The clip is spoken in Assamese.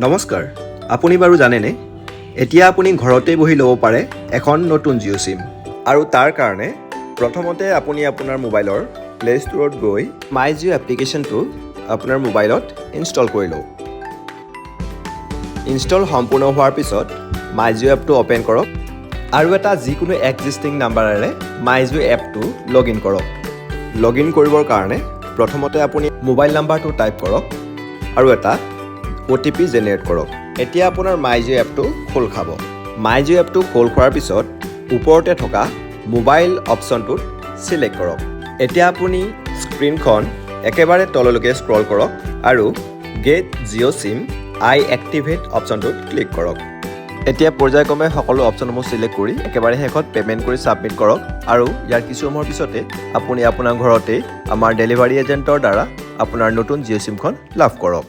নমস্কাৰ, আপুনি বাৰু জানেনে এতিয়া আপুনি ঘৰতেই বহি ল'ব পাৰে এখন নতুন জিঅ' চিম আৰু তাৰ কাৰণে প্ৰথমতে আপুনি আপোনাৰ মোবাইলৰ প্লে ষ্ট'ৰত গৈ মাই জিঅ' এপ্লিকেশ্যনটো আপোনাৰ মোবাইলত ইনষ্টল কৰি লওক। ইনষ্টল সম্পূৰ্ণ হোৱাৰ পিছত মাই জিঅ' এপটো অ'পেন কৰক আৰু এটা যিকোনো এক্সিষ্টিং নাম্বাৰেৰে মাই জিঅ' এপটো লগ ইন কৰক। লগ ইন কৰিবৰ কাৰণে প্ৰথমতে আপুনি মোবাইল নাম্বাৰটো টাইপ কৰক আৰু এটা OTP জেনেৰেট কৰক। এতিয়া আপোনাৰ মাই জিঅ' এপটো খোল খাব। মাই জিঅ' এপটো খোল খোৱাৰ পিছত ওপৰতে থকা মোবাইল অপশ্যনটোত ছিলেক্ট কৰক। এতিয়া আপুনি স্ক্ৰীনখন একেবাৰে তললৈকে স্ক্ৰল কৰক আৰু গেট জিঅ' চিম আই এক্টিভেট অপশ্যনটোত ক্লিক কৰক। এতিয়া পৰ্যায়ক্ৰমে সকলো অপশ্যনসমূহ ছিলেক্ট কৰি একেবাৰে শেষত পে'মেণ্ট কৰি ছাবমিট কৰক আৰু ইয়াৰ কিছু সময়ৰ পিছতে আপুনি আপোনাৰ ঘৰতেই আমাৰ ডেলিভাৰী এজেণ্টৰ দ্বাৰা আপোনাৰ নতুন জিঅ' চিমখন লাভ কৰক।